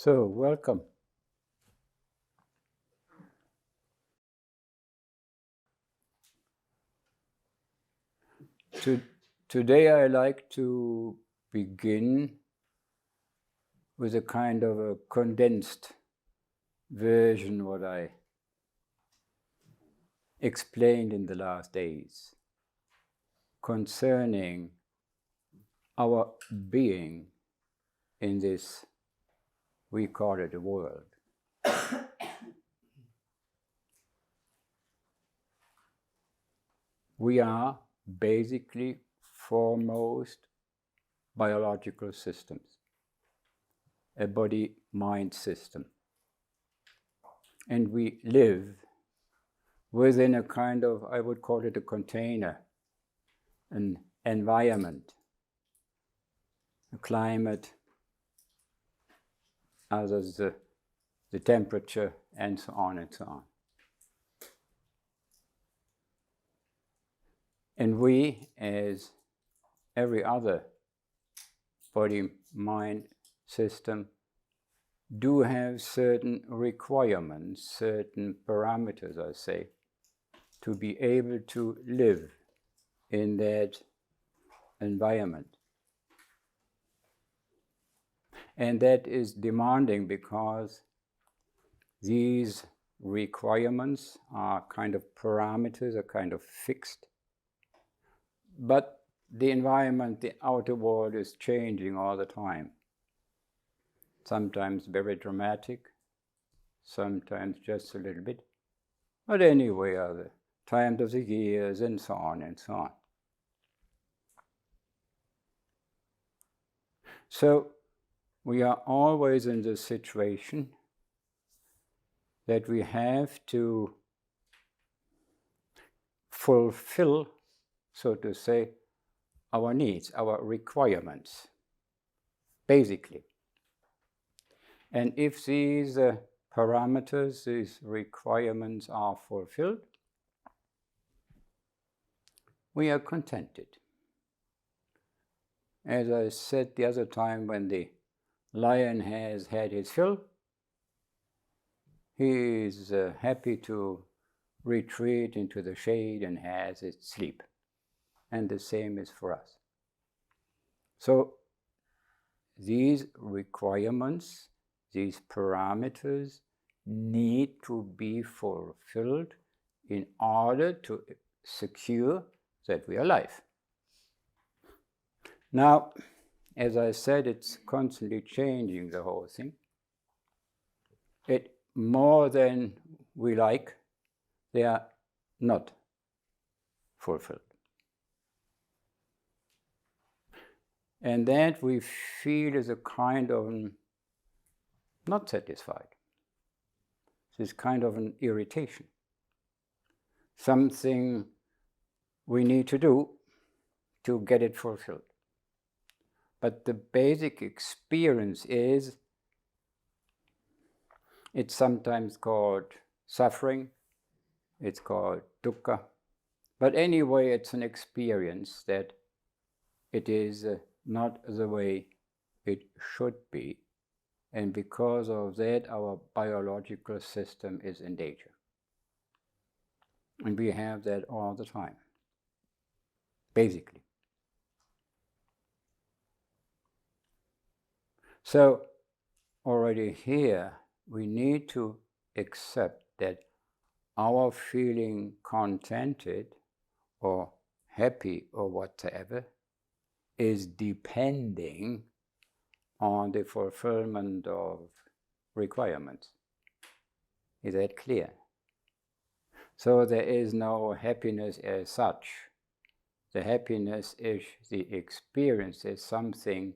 So, welcome. Today I like to begin with a kind of a condensed version what I explained in the last days concerning our being in this, we call it a world. We are basically foremost biological systems, a body-mind system. And we live within a kind of, I would call it a container, an environment, a climate, others the temperature, and so on and so on. And we, as every other body-mind system, do have certain requirements, certain parameters, I say, to be able to live in that environment. And that is demanding because these requirements are kind of parameters, are kind of fixed. But the environment, the outer world is changing all the time. Sometimes very dramatic, sometimes just a little bit. But anyway, other times of the years and so on and so on. So we are always in the situation that we have to fulfill, so to say, our needs, our requirements, basically. And if these parameters, these requirements are fulfilled, we are contented. As I said the other time, when the lion has had his fill, he is happy to retreat into the shade and has its sleep. And the same is for us. So these requirements, these parameters need to be fulfilled in order to secure that we are alive. Now, as I said, it's constantly changing, the whole thing. It more than we like, they are not fulfilled. And that we feel is a kind of not satisfied. This kind of an irritation. Something we need to do to get it fulfilled. But the basic experience is, it's sometimes called suffering, it's called dukkha. But anyway, it's an experience that it is not the way it should be. And because of that, our biological system is in danger. And we have that all the time, basically. So already here, we need to accept that our feeling contented or happy or whatever is depending on the fulfillment of requirements. Is that clear? So there is no happiness as such. The happiness is the experience that something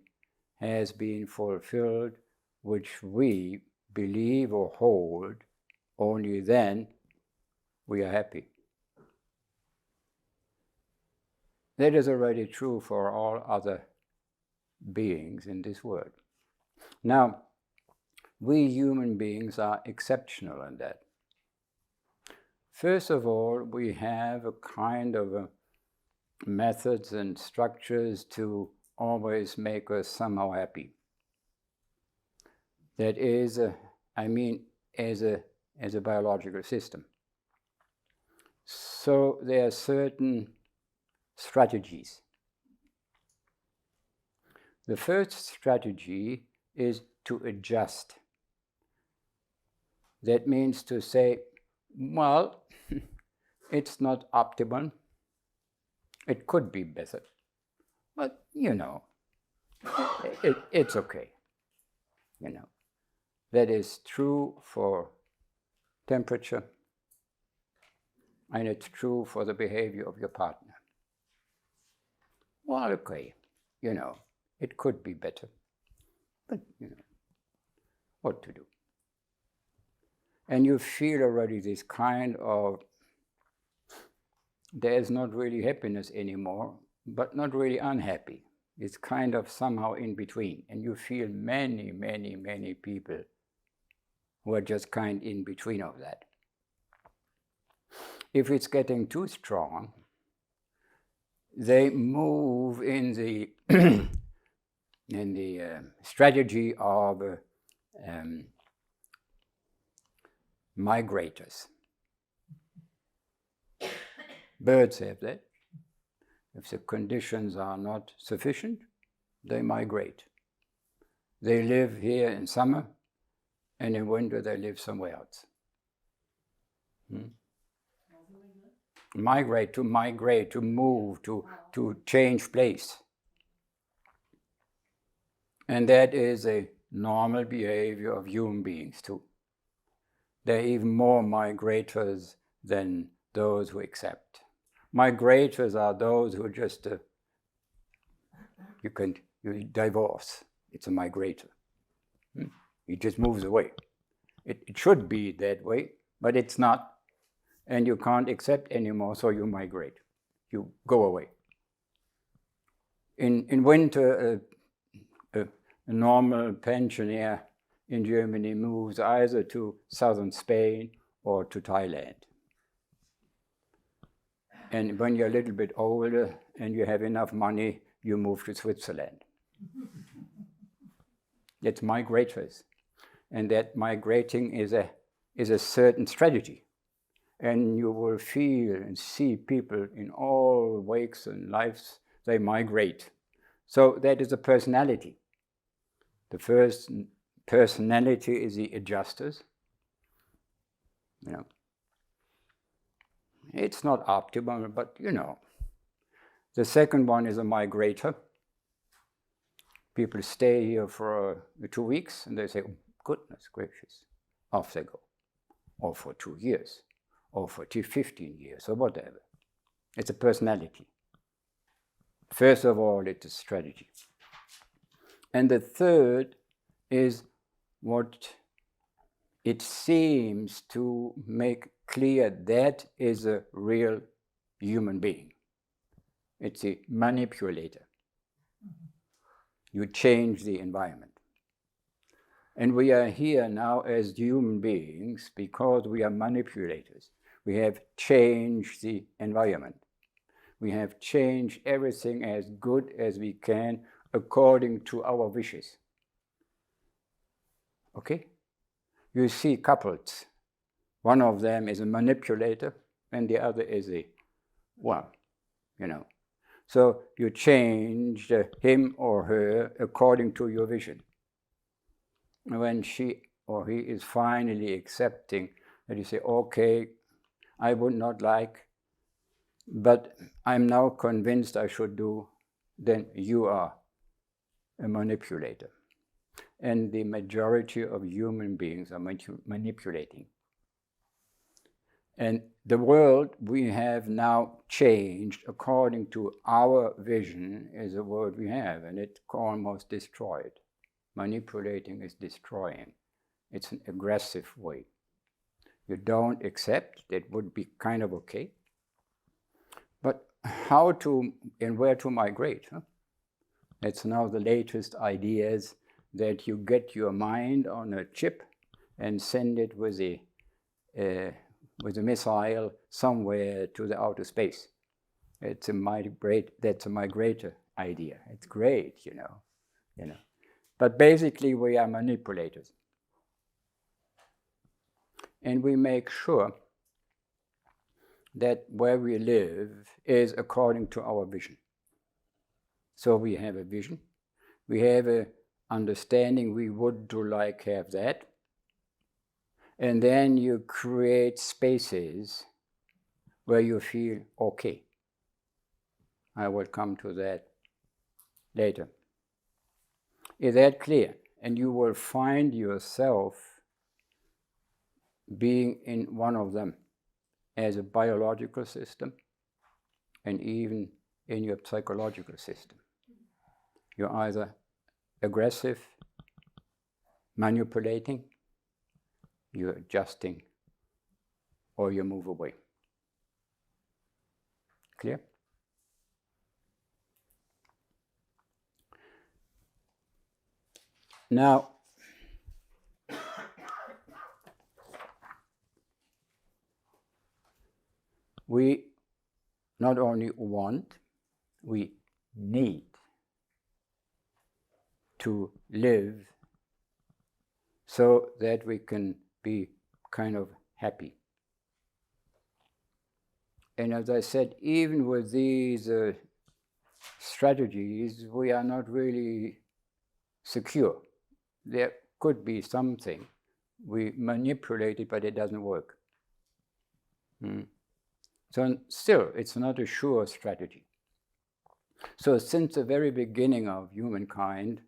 has been fulfilled, which we believe or hold, only then we are happy. That is already true for all other beings in this world. Now, we human beings are exceptional in that. First of all, we have a kind of methods and structures to always make us somehow happy. that is, as a biological system. So there are certain strategies. The first strategy is to adjust. That means to say, well, it's not optimal. It could be better. But, it's okay. That is true for temperature, and it's true for the behavior of your partner. Well, okay, it could be better. But, what to do? And you feel already this kind of, there's not really happiness anymore, but not really unhappy. It's kind of somehow in between. And you feel many, many, many people who are just kind in between of that. If it's getting too strong, they move in the strategy of migrators. Birds have that. If the conditions are not sufficient, they migrate. They live here in summer, and in winter they live somewhere else. Migrate, to move, to change place. And that is a normal behavior of human beings too. There are even more migrators than those who accept. Migrators are those who just, you divorce. It's a migrator. He just moves away. It should be that way, but it's not. And you can't accept anymore, so you migrate. You go away. In winter, a normal pensioner in Germany moves either to southern Spain or to Thailand. And when you're a little bit older and you have enough money, you move to Switzerland. That's migrators. And that migrating is a certain strategy. And you will feel and see people in all wakes and lives, they migrate. So that is a personality. The first personality is the adjusters. It's not optimal, but The second one is a migrator. People stay here for 2 weeks and they say, oh, goodness gracious, off they go. Or for 2 years, or for 15 years, or whatever. It's a personality. First of all, it's a strategy. And the third is what it seems to make clear that is a real human being. It's a manipulator. You change the environment. And we are here now as human beings because we are manipulators. We have changed the environment. We have changed everything as good as we can according to our wishes. Okay? You see couples. One of them is a manipulator and the other is So you change him or her according to your vision. When she or he is finally accepting that you say, okay, I would not like, but I'm now convinced I should do, then you are a manipulator. And the majority of human beings are manipulating. And the world we have now changed according to our vision is the world we have, and it's almost destroyed. Manipulating is destroying. It's an aggressive way. You don't accept, that would be kind of okay. But how to and where to migrate? That's now the latest ideas, that you get your mind on a chip and send it with a missile somewhere to the outer space. That's a migrator idea. It's great, But basically we are manipulators. and we make sure that where we live is according to our vision. So we have a vision, we have an understanding we would like have that, and then you create spaces where you feel okay. I will come to that later. Is that clear? And you will find yourself being in one of them as a biological system and even in your psychological system. You're either aggressive, manipulating, you're adjusting, or you move away. Clear? Now, we not only want, we need to live so that we can be kind of happy. And as I said, even with these strategies, we are not really secure. There could be something. We manipulate it, but it doesn't work. So still, it's not a sure strategy. So since the very beginning of humankind,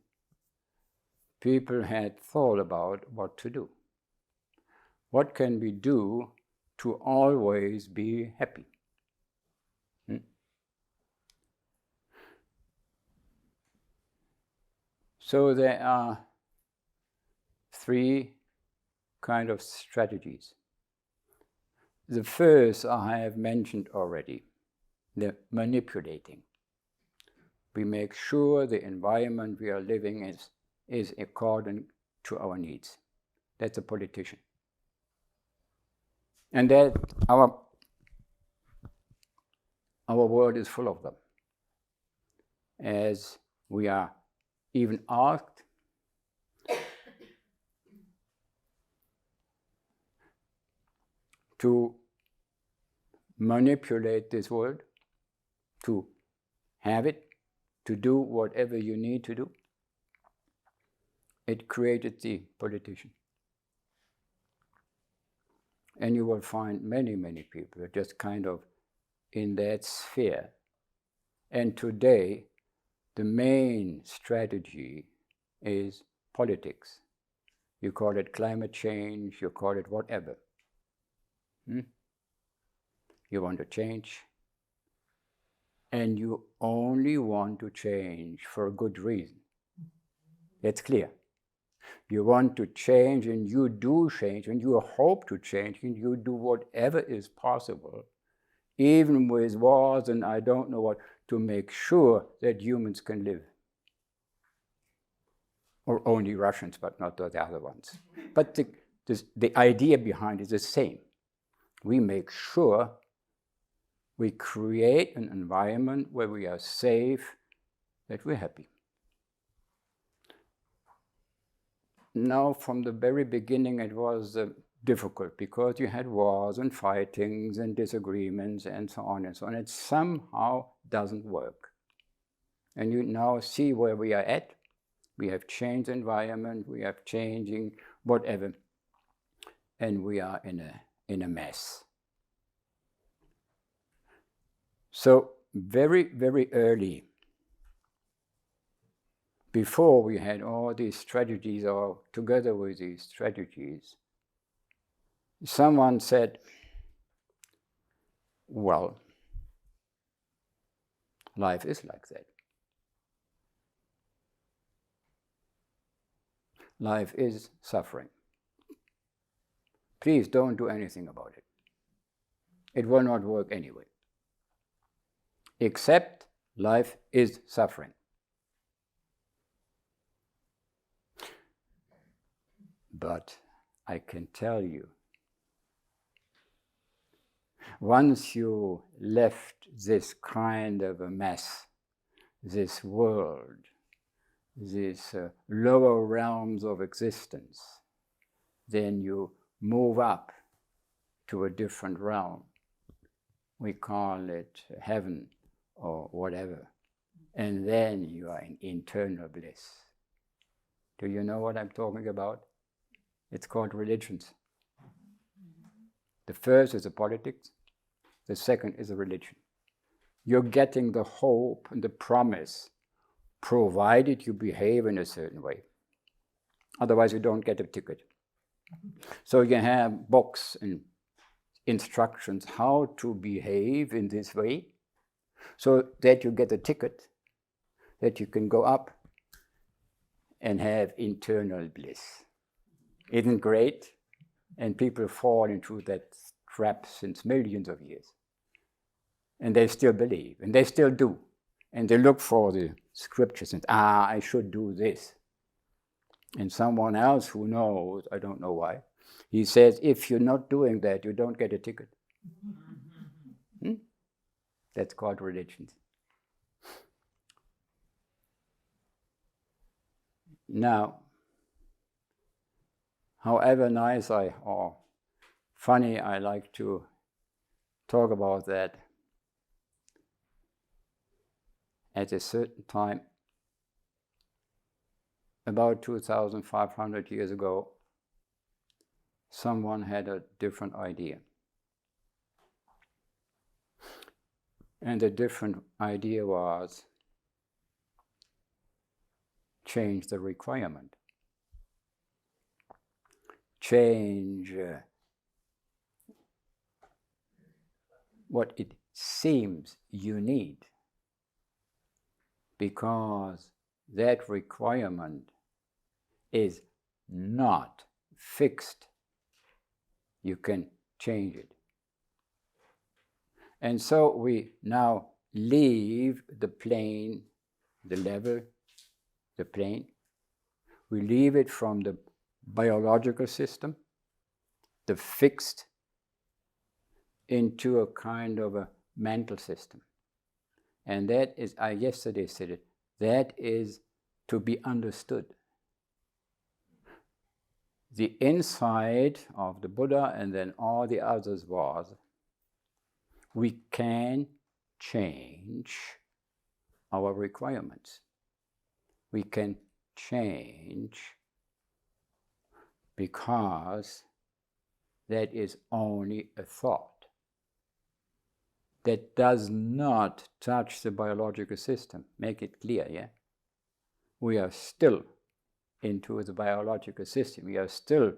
people had thought about what to do. What can we do to always be happy? So there are three kind of strategies. The first I have mentioned already, the manipulating. We make sure the environment we are living is according to our needs. That's a politician. And that our world is full of them. As we are even asked to manipulate this world, to have it, to do whatever you need to do. It created the politician. And you will find many, many people just kind of in that sphere. And today, the main strategy is politics. You call it climate change, you call it whatever. You want to change, and you only want to change for a good reason. That's clear. You want to change, and you do change, and you hope to change, and you do whatever is possible, even with wars and I don't know what, to make sure that humans can live. Or only Russians, but not the other ones. But the idea behind it is the same. We make sure we create an environment where we are safe, that we're happy. Now, from the very beginning, it was difficult because you had wars and fightings and disagreements and so on and so on. It somehow doesn't work. And you now see where we are at. We have changed environment, we have changing whatever, and we are in a mess. So very, very early, before we had all these strategies, or together with these strategies, someone said, well, life is like that. Life is suffering. Please don't do anything about it. It will not work anyway. Except life is suffering. But I can tell you, once you left this kind of a mess, this world, these lower realms of existence, then you move up to a different realm. We call it heaven or whatever. And then you are in internal bliss. Do you know what I'm talking about? It's called religions. The first is a politics. The second is a religion. You're getting the hope and the promise, provided you behave in a certain way. Otherwise, you don't get a ticket. So you have books and instructions how to behave in this way, so that you get a ticket, that you can go up and have internal bliss. Isn't great? And people fall into that trap since millions of years. And they still believe, and they still do. And they look for the scriptures and, I should do this. And someone else who knows, I don't know why, he says, if you're not doing that, you don't get a ticket. That's called religion. Now, however nice or funny I like to talk about that, at a certain time, about 2,500 years ago, someone had a different idea. And the different idea was change the requirement. Change what it seems you need. Because that requirement is not fixed. You can change it. And so we now leave the plane, the level, the plane. We leave it from the biological system, the fixed, into a kind of a mental system. And that is, I yesterday said it, that is to be understood. The insight of the Buddha and then all the others was, we can change our requirements. We can change because that is only a thought. That does not touch the biological system. Make it clear, yeah? We are still into the biological system. We are still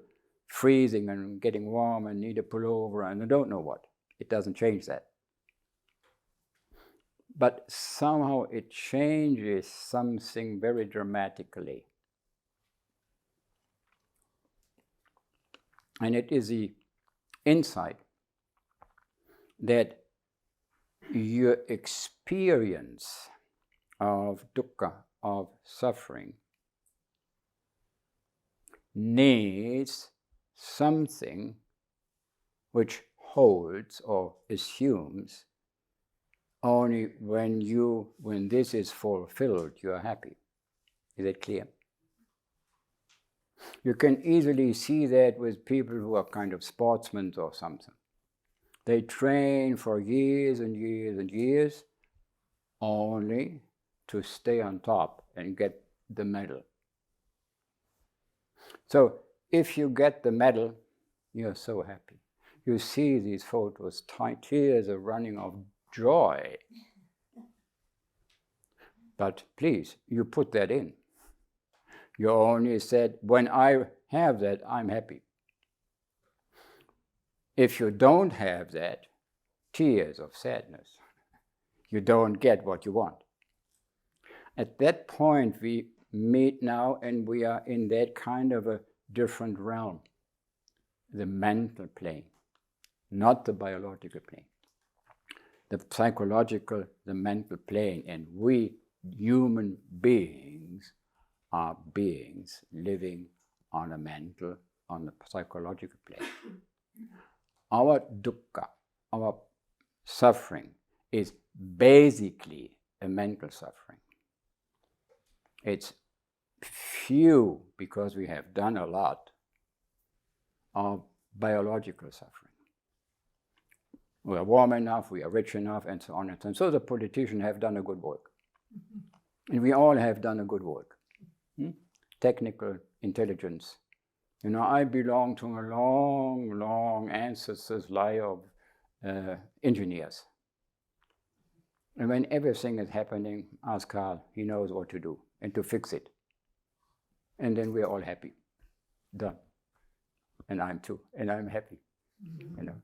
freezing and getting warm and need a pullover and I don't know what. It doesn't change that. But somehow it changes something very dramatically. And it is the insight that your experience of dukkha, of suffering, needs something which holds or assumes only when this is fulfilled, you are happy. Is that clear? You can easily see that with people who are kind of sportsmen or something. They train for years and years and years only to stay on top and get the medal. So if you get the medal, you're so happy. You see these photos, tears are running of joy. But please, you put that in. You only said, when I have that, I'm happy. If you don't have that, tears of sadness. You don't get what you want. At that point, we meet now and we are in that kind of a different realm. The mental plane, not the biological plane. The psychological, the mental plane, and we human beings are beings living on a mental, on a psychological plane. Our dukkha, our suffering, is basically a mental suffering. It's few, because we have done a lot, of biological suffering. We are warm enough, we are rich enough, and so on and so on. So the politicians have done a good work. And we all have done a good work. Technical intelligence. You know, I belong to a long, long ancestors' line of engineers. And when everything is happening, ask Karl, he knows what to do and to fix it. And then we're all happy. Done. And I'm too. And I'm happy. You know.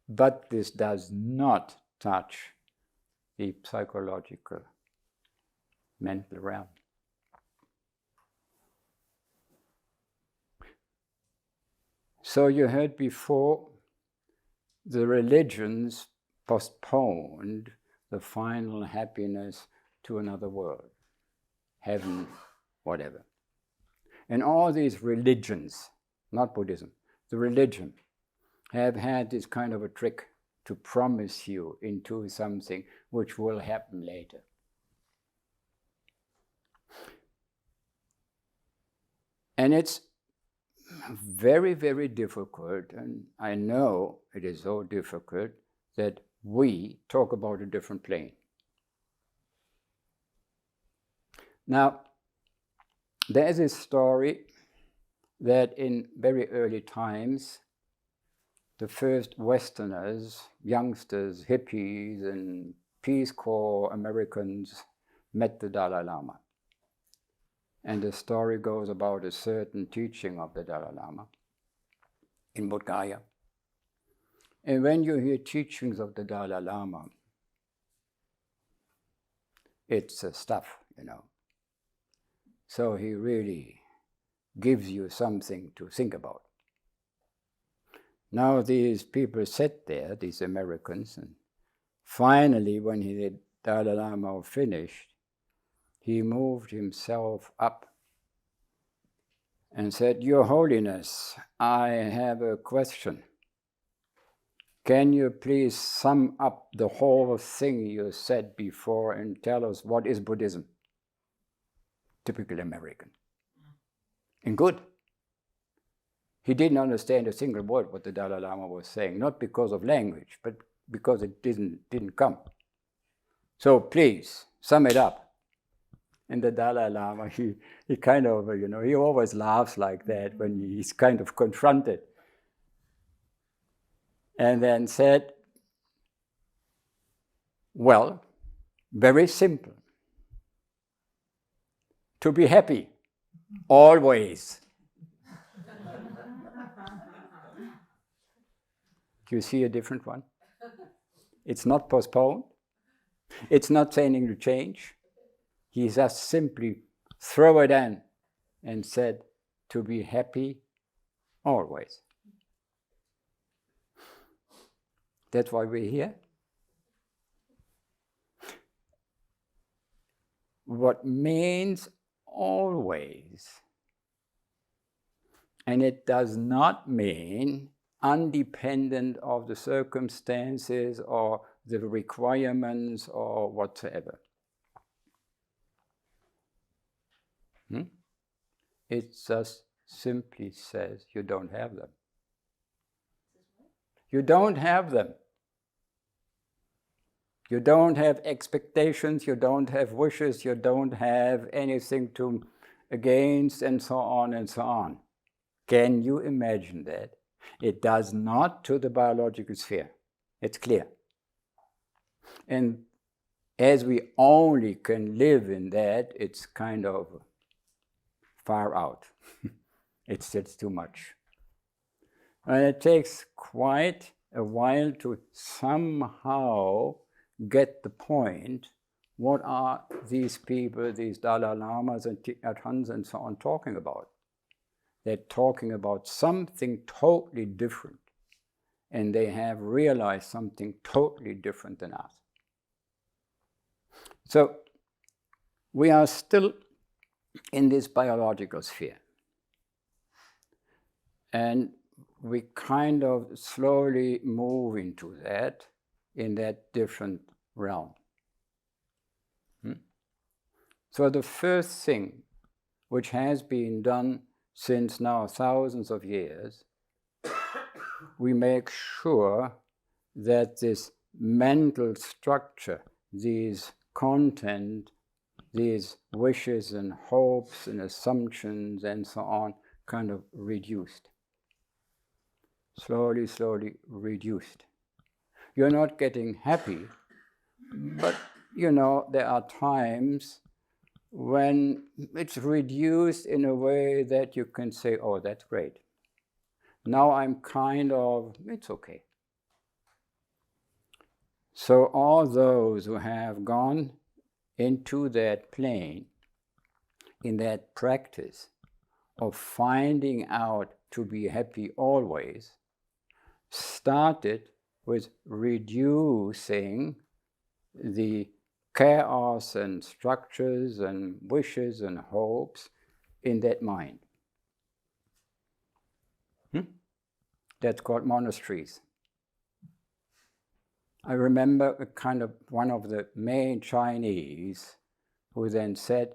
But this does not touch the psychological, mental realm. So you heard before, the religions postponed the final happiness to another world, heaven, whatever. And all these religions, not Buddhism, the religion, have had this kind of a trick to promise you into something which will happen later. And it's very, very difficult, and I know it is so difficult that we talk about a different plane. Now, there is a story that in very early times, the first Westerners, youngsters, hippies, and Peace Corps Americans met the Dalai Lama. And the story goes about a certain teaching of the Dalai Lama in Bodh Gaya. And when you hear teachings of the Dalai Lama, it's stuff, you know. So he really gives you something to think about. Now these people sat there, these Americans, and finally when the Dalai Lama finished, he moved himself up and said, "Your Holiness, I have a question. Can you please sum up the whole thing you said before and tell us what is Buddhism?" Typical American. And good. He didn't understand a single word what the Dalai Lama was saying, not because of language, but because it didn't come. So please, sum it up. And the Dalai Lama, he kind of, you know, he always laughs like that when he's kind of confronted. And then said, well, very simple. To be happy, always. Do you see a different one? It's not postponed. It's not saying to change. He just simply threw it in and said, to be happy always. That's why we're here. What means always, and it does not mean independent of the circumstances or the requirements or whatsoever. It just simply says you don't have them. You don't have them. You don't have expectations, you don't have wishes, you don't have anything to against, and so on and so on. Can you imagine that? It does not to the biological sphere. It's clear. And as we only can live in that, it's kind of far out. It's just too much. And it takes quite a while to somehow get the point. What are these people, these Dalai Lamas and Arhats and so on, talking about? They're talking about something totally different. And they have realized something totally different than us. So we are still in this biological sphere. And we kind of slowly move into that, in that different realm. So the first thing which has been done since now thousands of years we make sure that this mental structure, these content, these wishes and hopes and assumptions and so on, kind of reduced. Slowly, slowly reduced. You're not getting happy, but there are times when it's reduced in a way that you can say, oh, that's great. Now I'm it's okay. So all those who have gone into that plane, in that practice of finding out to be happy always, started with reducing the chaos and structures and wishes and hopes in that mind. That's called monasteries. I remember one of the main Chinese who then said,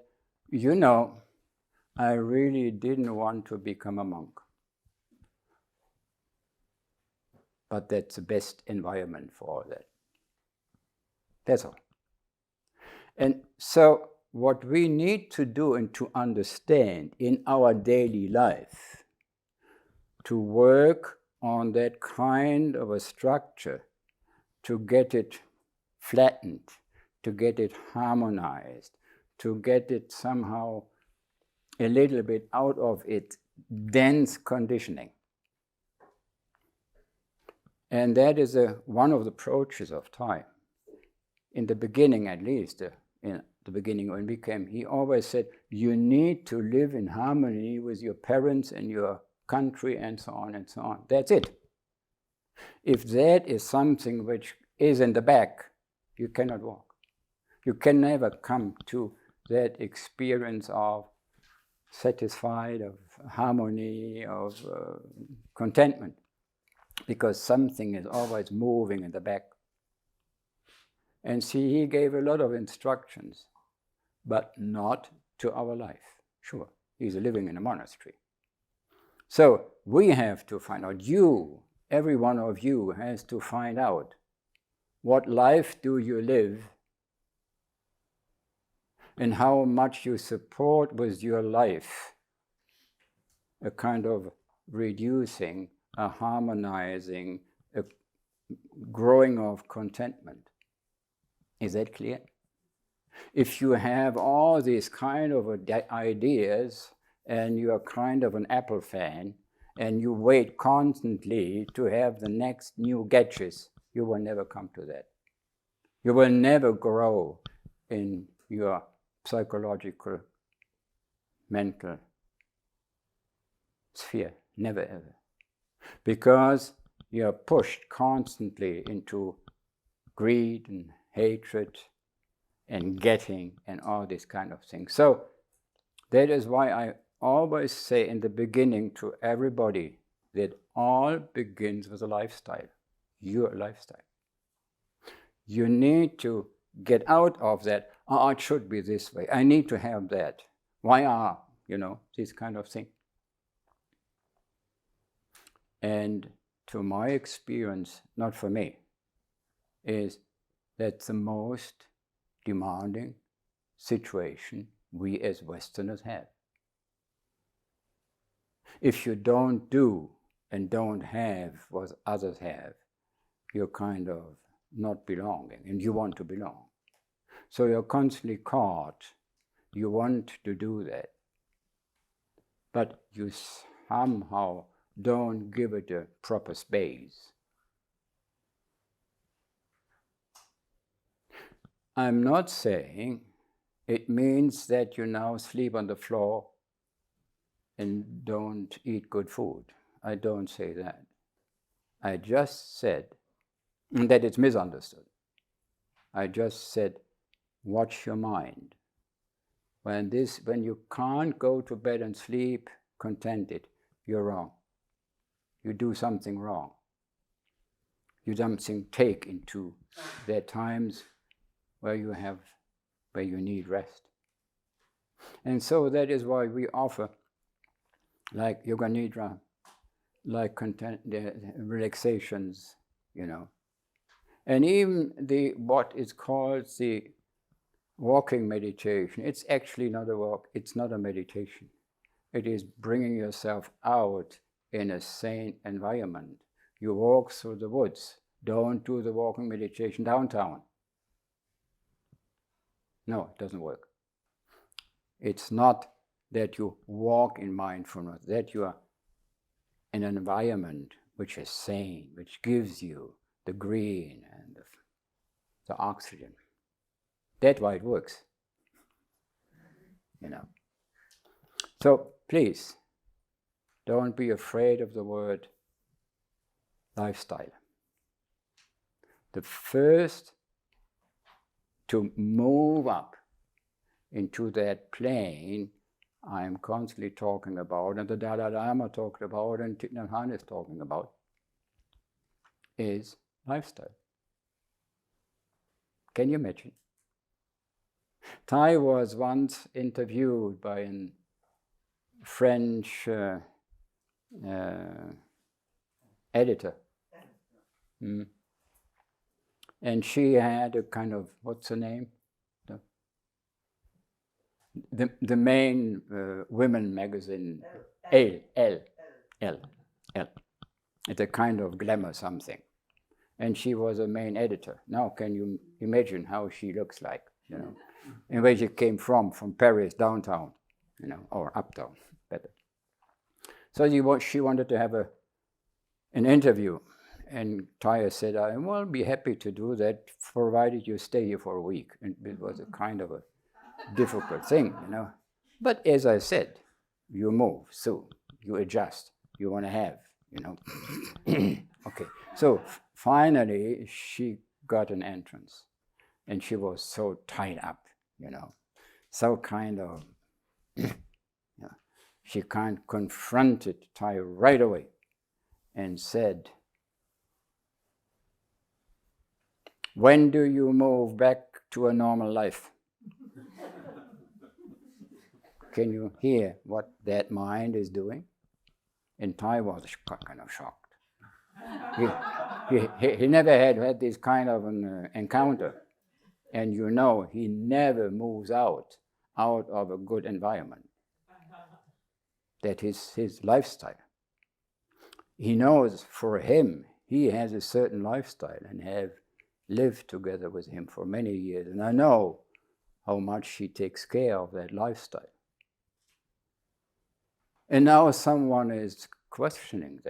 I really didn't want to become a monk. But that's the best environment for all that. That's all. And so what we need to do and to understand in our daily life, to work on that kind of a structure, to get it flattened, to get it harmonized, to get it somehow a little bit out of its dense conditioning. And that is one of the approaches of time. In the beginning, at least, in the beginning when we came, he always said, you need to live in harmony with your parents and your country and so on and so on. That's it. If that is something which is in the back, you cannot walk. You can never come to that experience of satisfied, of harmony, of contentment, because something is always moving in the back. And see, he gave a lot of instructions, but not to our life. Sure, he's living in a monastery. So we have to find out, every one of you has to find out, what life do you live and how much you support with your life a kind of reducing, a harmonizing, a growing of contentment. Is that clear? If you have all these kind of ideas and you are kind of an Apple fan and you wait constantly to have the next new gadgets, you will never come to that. You will never grow in your psychological, mental sphere. Never ever. Because you are pushed constantly into greed and hatred and getting and all these kind of things. So that is why I always say in the beginning to everybody that all begins with a lifestyle, your lifestyle. You need to get out of that, it should be this way, I need to have that. Why this kind of thing. And to my experience, not for me, is that's the most demanding situation we as Westerners have. If you don't do and don't have what others have, you're kind of not belonging, and you want to belong. So you're constantly caught. You want to do that, but you somehow don't give it a proper space. I'm not saying it means that you now sleep on the floor and don't eat good food. I don't say that. I just said, and that it's misunderstood. I just said, watch your mind. When you can't go to bed and sleep contented, you're wrong. You do something wrong. You something take into their times where you need rest. And so that is why we offer, like Yoga Nidra, like the relaxations, you know. And even what is called the walking meditation, it's actually not a walk, it's not a meditation. It is bringing yourself out in a sane environment. You walk through the woods. Don't do the walking meditation downtown. No, it doesn't work. It's not that you walk in mindfulness, that you are in an environment which is sane, which gives you the green and the oxygen. That's why it works. You know. So please, don't be afraid of the word lifestyle. The first to move up into that plane I'm constantly talking about, and the Dalai Lama talked about, and Thich Nhat Hanh is talking about, is lifestyle. Can you imagine? Thai was once interviewed by a French editor. And she had a kind of, what's her name? The main women magazine, L. It's a kind of glamour something. And she was a main editor. Now can you imagine how she looks like, you know? And where she came from Paris, downtown, you know, or uptown, better. So she wanted to have an interview. And Thaya said, I will be happy to do that, provided you stay here for a week. And it was a kind of a difficult thing, you know. But as I said, you move, so you adjust, you want to have, you know. Okay, so finally she got an entrance. And she was so tied up, you know, so kind of, she kind of confronted Thai right away and said, when do you move back to a normal life? Can you hear what that mind is doing? And Thai was kind of shocked. He never had this kind of an encounter. And you know, he never moves out of a good environment. That is his lifestyle. He knows for him, he has a certain lifestyle and have lived together with him for many years. And I know how much he takes care of that lifestyle. And now someone is questioning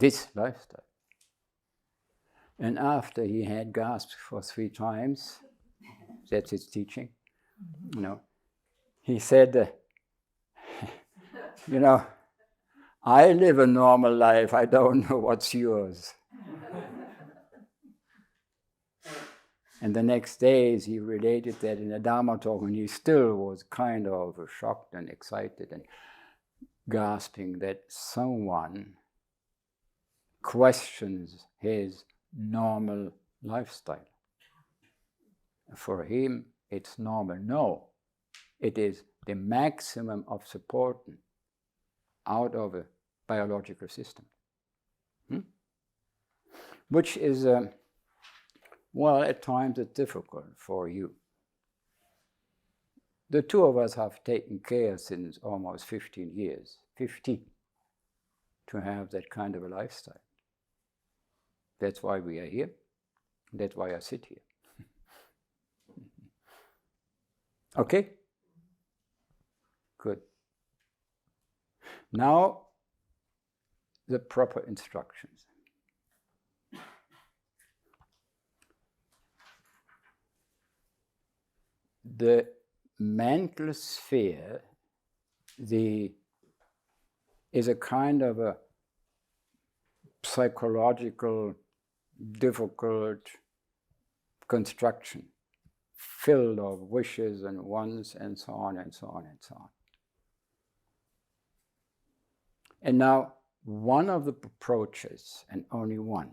this lifestyle. And after he had gasped for 3 times, that's his teaching, you know, he said, you know, I live a normal life, I don't know what's yours. And the next days he related that in a Dharmatalk, and he still was kind of shocked and excited and gasping that someone questions his normal lifestyle. For him, it's normal. No, it is the maximum of support out of a biological system. Which is, well, at times it's difficult for you. The two of us have taken care since almost 15 years, 50, to have that kind of a lifestyle. That's why we are here. That's why I sit here. Okay? Good. Now, the proper instructions. The mental sphere is a kind of a psychological, difficult construction, filled of wishes and wants and so on and so on and so on. And now, one of the approaches, and only one,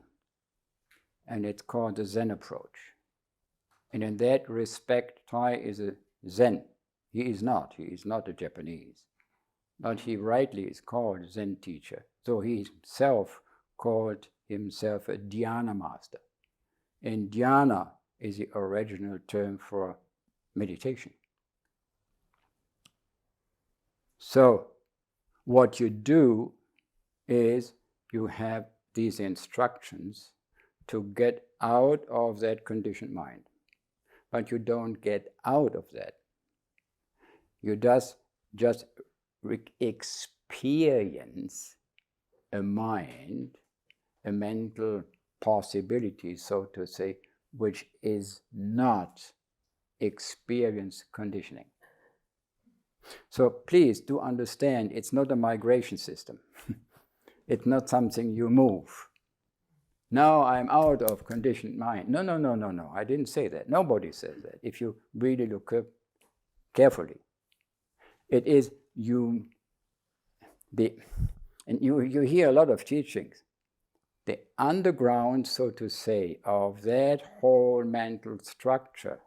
and it's called the Zen approach. And in that respect, Thai is a Zen. He is not a Japanese. but he rightly is called a Zen teacher. So he himself called himself a dhyana master. And dhyana is the original term for meditation. So what you do is you have these instructions to get out of that conditioned mind. But you don't get out of that. You just experience a mind, a mental possibility, so to say, which is not experience conditioning. So please do understand, it's not a migration system. It's not something you move. Now I'm out of conditioned mind. No. I didn't say that. Nobody says that. If you really look up carefully, it is you. And you hear a lot of teachings. The underground, so to say, of that whole mental structure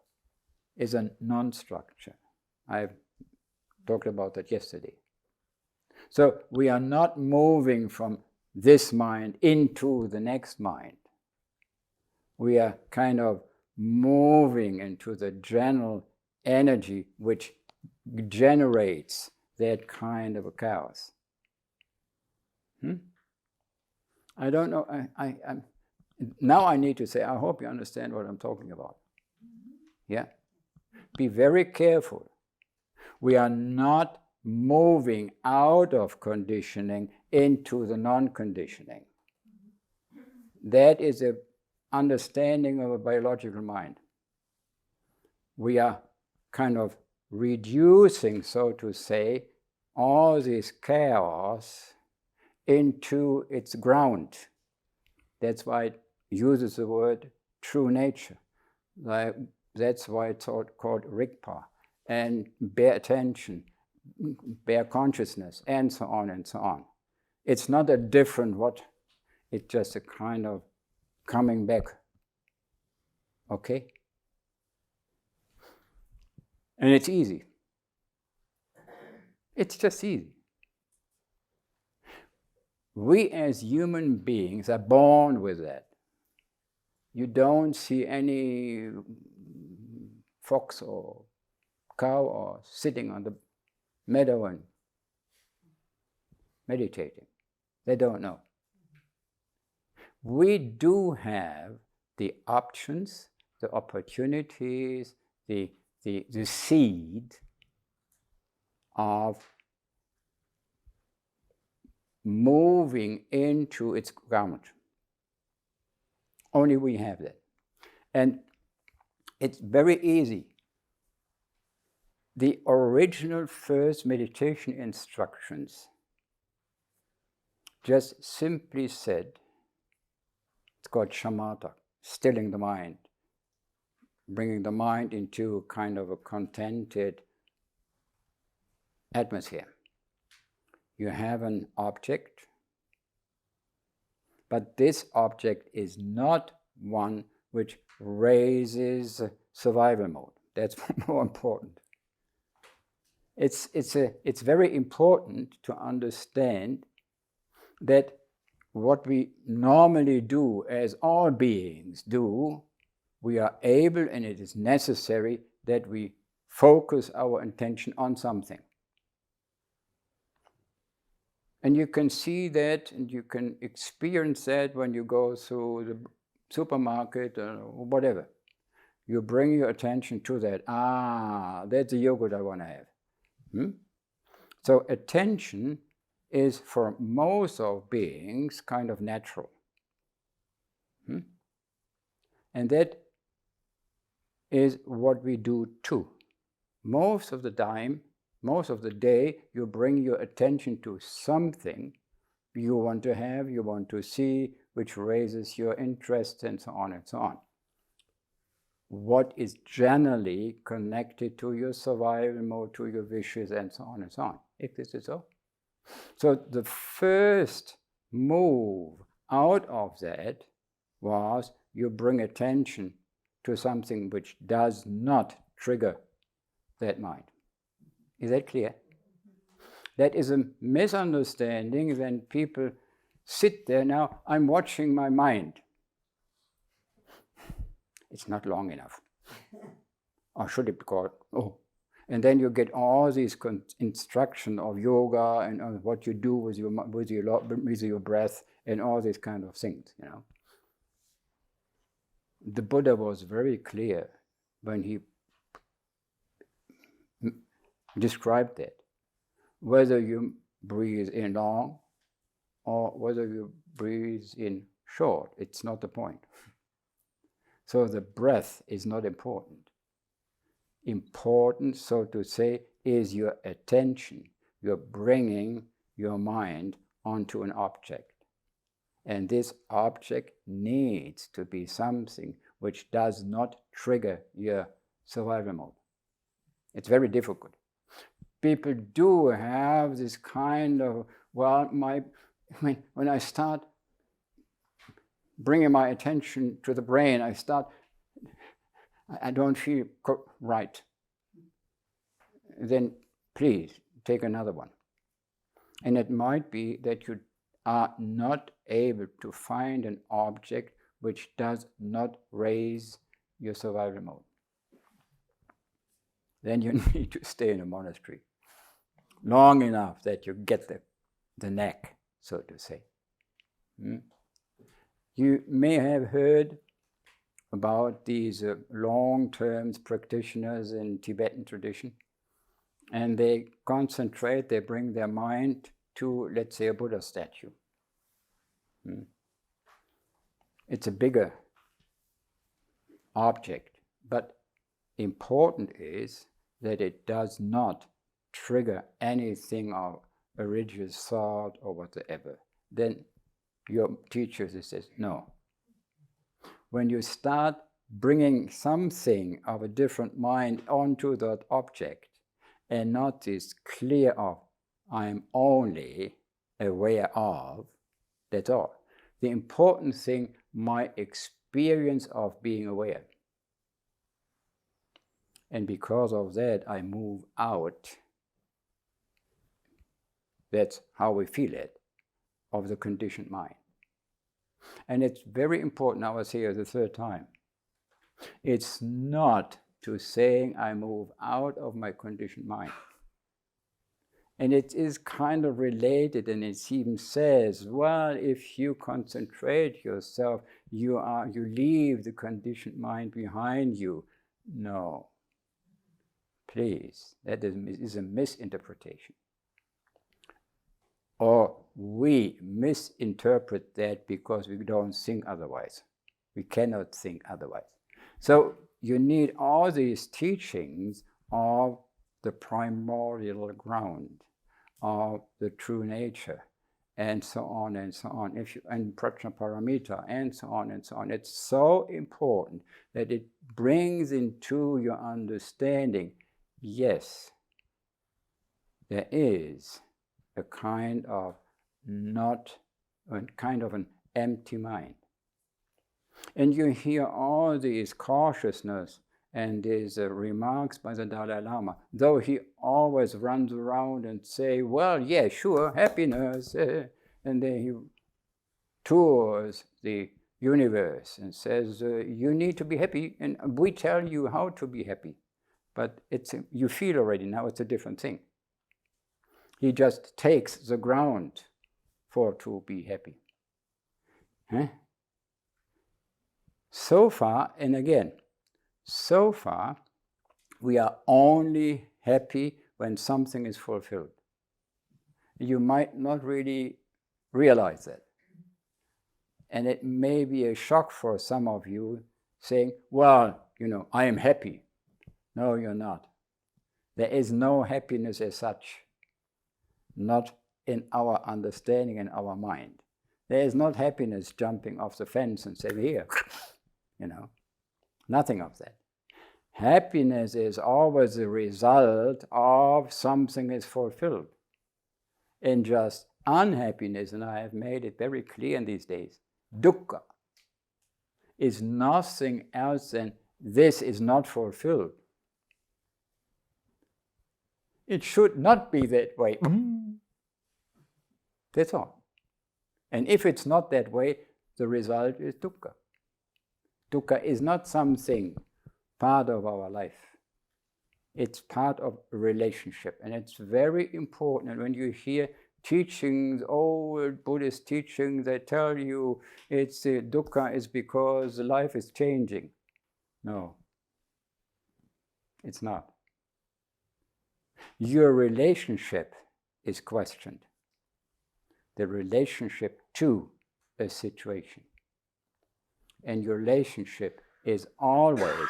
is a non-structure. I've talked about that yesterday. So we are not moving from this mind into the next mind. We are kind of moving into the general energy which generates that kind of a chaos. I don't know. Now I need to say, I hope you understand what I'm talking about. Yeah? Be very careful. We are not moving out of conditioning into the non-conditioning. That is an understanding of a biological mind. We are kind of reducing, so to say, all this chaos into its ground. That's why it uses the word true nature. That's why it's called Rigpa, and bare attention, bare consciousness, and so on and so on. It's not a different what, it's just a kind of coming back. Okay? And it's easy. It's just easy. We as human beings are born with that. You don't see any fox or cow or sitting on the meadow and meditating. They don't know. We do have the options, the opportunities, the seed of moving into its ground. Only we have that. And it's very easy. The original first meditation instructions just simply said, it's called shamatha, stilling the mind, bringing the mind into kind of a contented atmosphere. You have an object, but this object is not one which raises survival mode. That's more important. It's very important to understand that what we normally do, as all beings do, we are able, and it is necessary, that we focus our attention on something. And you can see that, and you can experience that when you go through the supermarket or whatever. You bring your attention to that. That's the yogurt I want to have. So attention is, for most of beings, kind of natural. And that is what we do too. Most of the time, most of the day, you bring your attention to something you want to have, you want to see, which raises your interest, and so on and so on. What is generally connected to your survival mode, to your wishes, and so on and so on. If this is so. So the first move out of that was you bring attention to something which does not trigger that mind. Is that clear? That is a misunderstanding when people sit there. Now, I'm watching my mind. It's not long enough. Or should it be called? Oh. And then you get all these instruction of yoga and what you do with your breath and all these kind of things, you know. The Buddha was very clear when he described that. Whether you breathe in long or whether you breathe in short, it's not the point. So the breath is not important. Important, so to say, is your attention. You're bringing your mind onto an object. And this object needs to be something which does not trigger your survival mode. It's very difficult. People do have this kind of, when I start bringing my attention to the brain, I don't feel right. Then please take another one. And it might be that you are not able to find an object which does not raise your survival mode. Then you need to stay in a monastery long enough that you get the knack, so to say. You may have heard about these long-term practitioners in Tibetan tradition, and they concentrate, they bring their mind to, let's say, a Buddha statue. It's a bigger object, but important is that it does not trigger anything of a religious thought or whatever. Then your teacher says, no. When you start bringing something of a different mind onto that object and not this clear of, I'm only aware of, that's all. The important thing, my experience of being aware. And because of that, I move out. That's how we feel it, of the conditioned mind. And it's very important, I was here the third time. It's not to saying I move out of my conditioned mind. And it is kind of related, and it even says, well, if you concentrate yourself, you leave the conditioned mind behind you. No. Please, that is a misinterpretation. Or we misinterpret that because we don't think otherwise. We cannot think otherwise. So you need all these teachings of the primordial ground, of the true nature, and so on and so on. And Prajnaparamita, and so on and so on. It's so important that it brings into your understanding, yes, there is a kind of an empty mind. And you hear all these cautiousness and these remarks by the Dalai Lama, though he always runs around and say, well, yeah, sure, happiness, and then he tours the universe and says, you need to be happy, and we tell you how to be happy. But you feel already now it's a different thing. He just takes the ground to be happy. So far, and again, so far, we are only happy when something is fulfilled. You might not really realize that. And it may be a shock for some of you saying, well, I am happy. No, you're not. There is no happiness as such. Not in our understanding, in our mind. There is not happiness jumping off the fence and saying, here, nothing of that. Happiness is always the result of something is fulfilled. And just unhappiness, and I have made it very clear in these days, dukkha, is nothing else than this is not fulfilled. It should not be that way. That's all. And if it's not that way, the result is dukkha. Dukkha is not something part of our life. It's part of a relationship. And it's very important. And when you hear teachings, old Buddhist teachings, they tell you it's dukkha is because life is changing. No, it's not. Your relationship is questioned. The relationship to a situation. And your relationship is always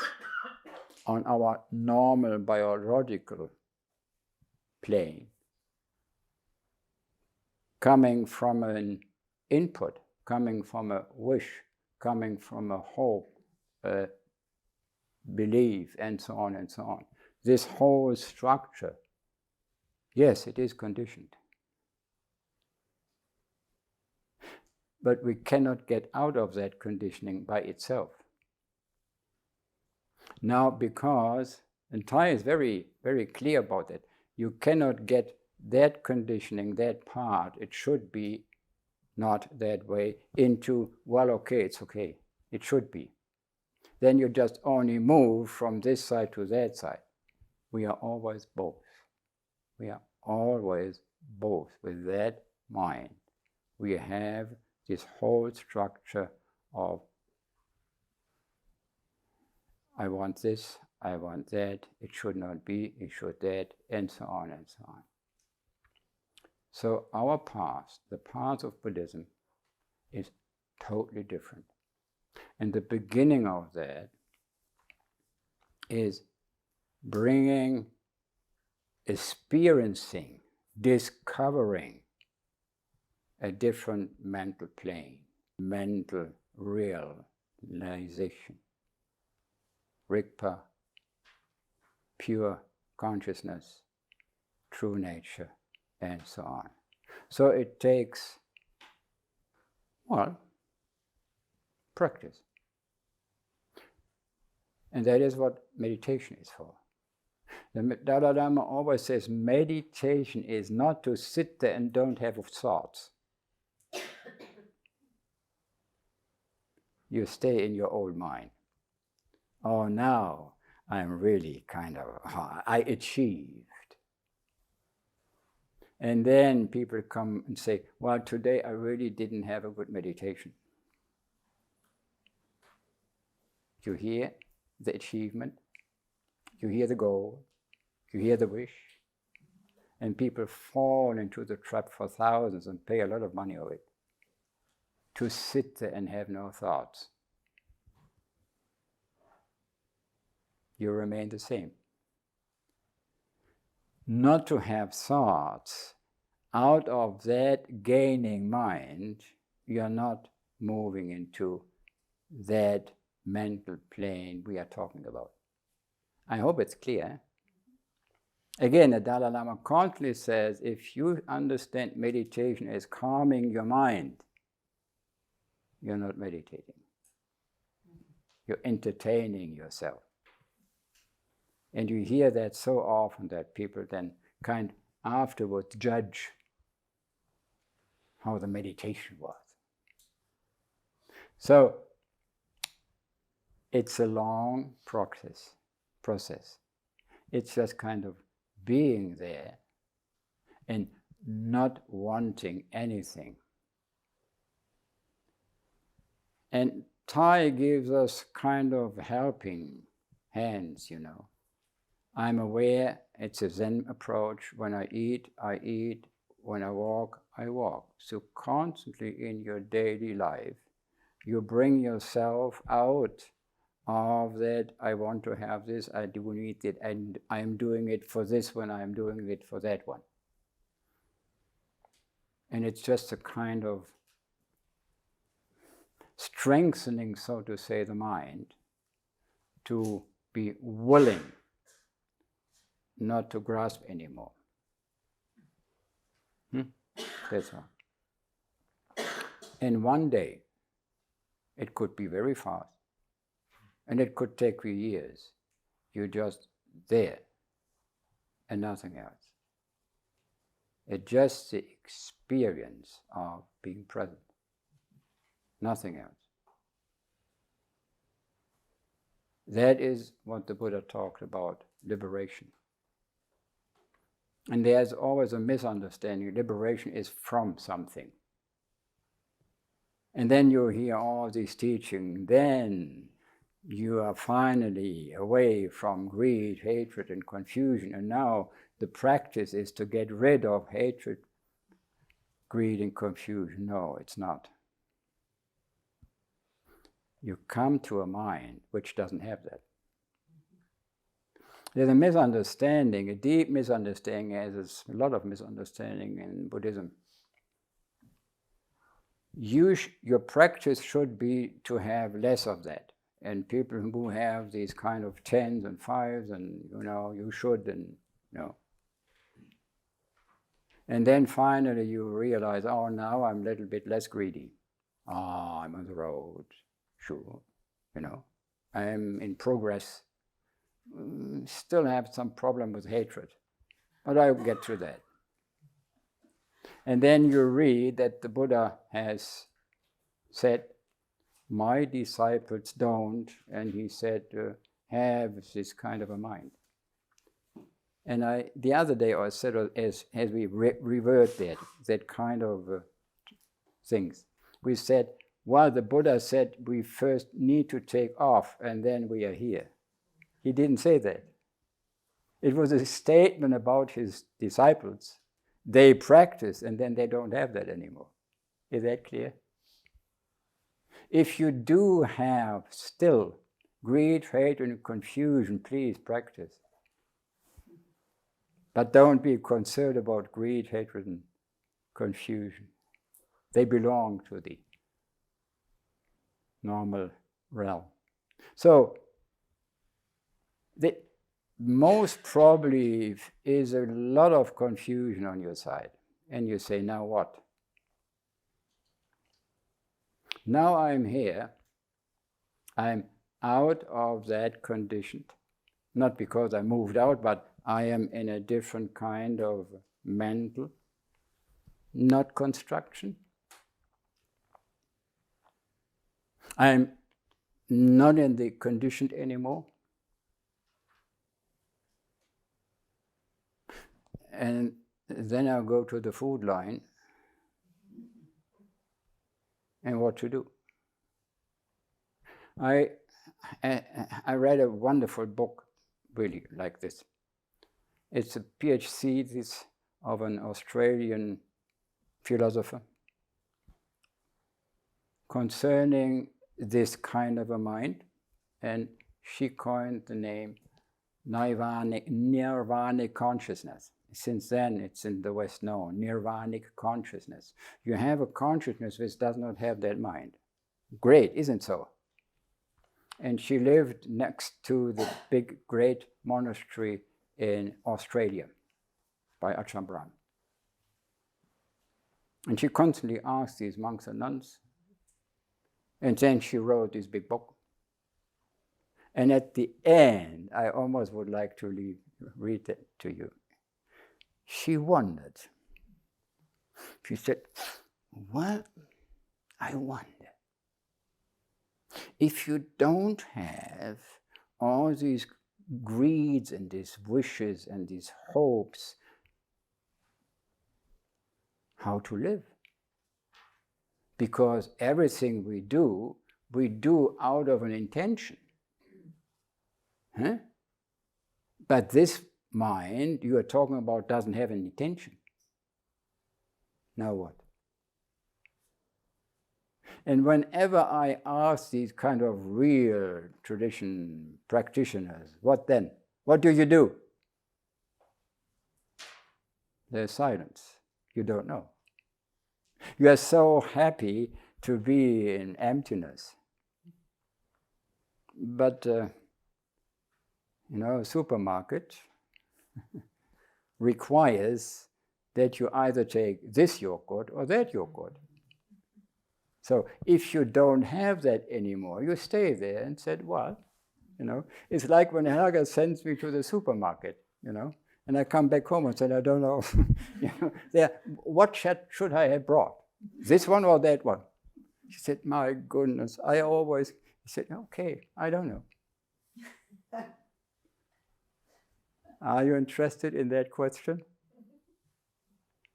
on our normal biological plane, coming from an input, coming from a wish, coming from a hope, a belief, and so on and so on. This whole structure, yes, it is conditioned. But we cannot get out of that conditioning by itself. Now, because, and Thai is very, very clear about it, you cannot get that conditioning, that part, it should be not that way, into, well, okay, it's okay, it should be. Then you just only move from this side to that side. We are always both. We are always both with that mind. We have this whole structure of I want this, I want that, it should not be, it should that, and so on and so on. So our path, the path of Buddhism, is totally different. And the beginning of that is bringing, experiencing, discovering a different mental plane, mental realization. Rigpa, pure consciousness, true nature, and so on. So it takes, well, practice. And that is what meditation is for. The Dalai Lama always says meditation is not to sit there and don't have thoughts. You stay in your old mind. Oh, now I'm really I achieved. And then people come and say, well, today I really didn't have a good meditation. You hear the achievement, you hear the goal, you hear the wish, and people fall into the trap for thousands and pay a lot of money of it to sit there and have no thoughts. You remain the same. Not to have thoughts, out of that gaining mind, you are not moving into that mental plane we are talking about. I hope it's clear. Again, the Dalai Lama constantly says, if you understand meditation as calming your mind, you're not meditating. You're entertaining yourself. And you hear that so often that people then afterwards judge how the meditation was. So, it's a long process. It's just being there and not wanting anything. And Thai gives us helping hands, I'm aware, it's a Zen approach. When I eat, I eat. When I walk, I walk. So constantly in your daily life, you bring yourself out of that, I want to have this, I do need it, and I'm doing it for this one, I'm doing it for that one. And it's just a strengthening, so to say, the mind to be willing not to grasp anymore. That's all. And one day, it could be very fast, and it could take you years. You're just there, and nothing else. It's just the experience of being present. Nothing else. That is what the Buddha talked about, liberation. And there's always a misunderstanding. Liberation is from something. And then you hear all this teaching, then you are finally away from greed, hatred, and confusion. And now the practice is to get rid of hatred, greed, and confusion. No, it's not. You come to a mind which doesn't have that. There's a misunderstanding, a deep misunderstanding, as there's a lot of misunderstanding in Buddhism. Your practice should be to have less of that. And people who have these kind of 10s and 5s and, you should, and, And then finally you realize, oh, now I'm a little bit less greedy. I'm on the road, sure, I'm in progress. Still have some problem with hatred, but I'll get through that. And then you read that the Buddha has said, my disciples don't, and he said, have this kind of a mind. And the other day I said, as we revert that kind of things, we said, well, the Buddha said we first need to take off and then we are here. He didn't say that. It was a statement about his disciples. They practice and then they don't have that anymore. Is that clear? If you do have still greed, hate, and confusion, please practice. But don't be concerned about greed, hatred, and confusion. They belong to the normal realm. So, the most probably is a lot of confusion on your side. And you say, now what? Now I'm here. I'm out of that condition. Not because I moved out, but I am in a different kind of mental, not construction. I'm not in the conditioned anymore. And then I'll go to the food line and what to do. I read a wonderful book, really, like this. It's a PhD thesis of an Australian philosopher concerning this kind of a mind, and she coined the name nirvanic consciousness. Since then, it's in the West known, nirvanic consciousness. You have a consciousness which does not have that mind. Great, isn't so? And she lived next to the big, great monastery in Australia by Ajahn Brahm. And she constantly asked these monks and nuns. And then she wrote this big book. And at the end, I almost would like to read it to you. She wondered. She said, well, I wonder, if you don't have all these greeds and these wishes and these hopes, how to live? Because everything we do out of an intention. Huh? But this mind you are talking about doesn't have an intention. Now what? And whenever I ask these kind of real tradition practitioners, what then? What do you do? There's silence. You don't know. You are so happy to be in emptiness. But, a supermarket requires that you either take this yogurt or that yogurt. So if you don't have that anymore, you stay there and said, well, it's like when Helga sends me to the supermarket, And I come back home and said, I don't know. What should I have brought? This one or that one? She said, my goodness, he said, okay, I don't know. Are you interested in that question?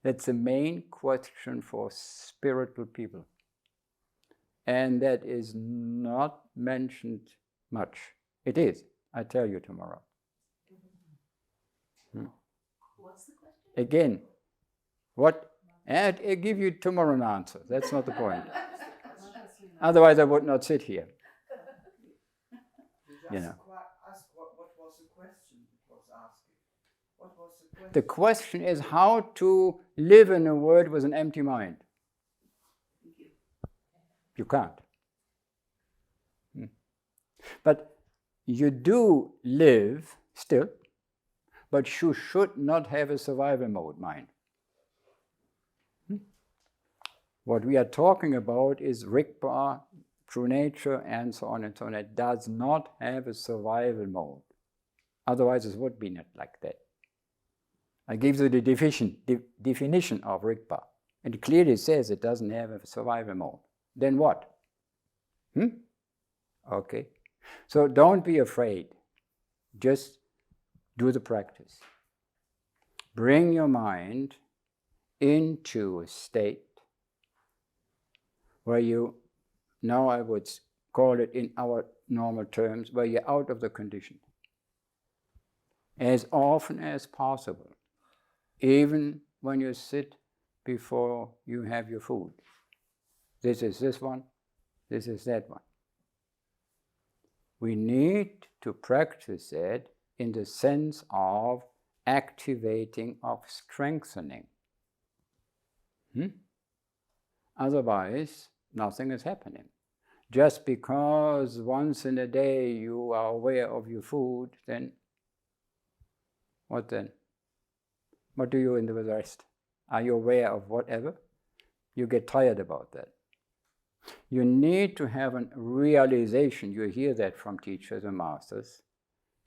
That's the main question for spiritual people. And that is not mentioned much. It is. I tell you tomorrow. What's the question? Again, what? And I give you tomorrow an answer. That's not the point. Otherwise, I would not sit here. Ask what was the question it was asking? What was the question? The question is how to live in a world with an empty mind. You can't. But you do live still, but you should not have a survival mode mind. What we are talking about is Rigpa, true nature, and so on and so on. It does not have a survival mode. Otherwise, it would be not like that. I give you the definition of Rigpa. And it clearly says it doesn't have a survival mode. Then what? Okay. So don't be afraid. Just do the practice. Bring your mind into a state where you, now I would call it in our normal terms, where you're out of the condition. As often as possible. Even when you sit before you have your food. This is this one, this is that one. We need to practice it in the sense of activating, of strengthening. Otherwise, nothing is happening. Just because once in a day you are aware of your food, then what then? What do you do with the rest? Are you aware of whatever? You get tired about that. You need to have a realization, you hear that from teachers and masters,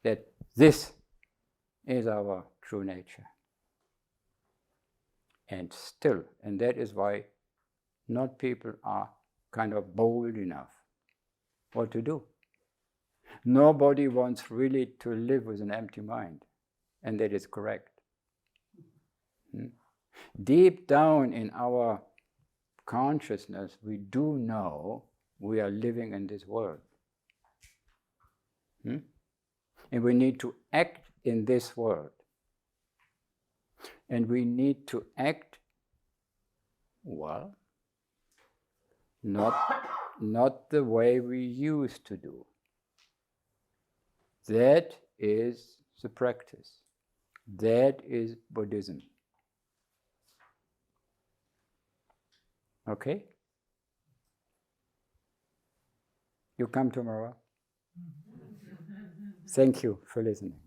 that this is our true nature. And still, and that is why not people are kind of bold enough. What to do? Nobody wants really to live with an empty mind, and that is correct. Deep down in our consciousness, we do know we are living in this world. And we need to act in this world. And we need to act, well, not the way we used to do. That is the practice. That is Buddhism. Okay? You come tomorrow. Thank you for listening.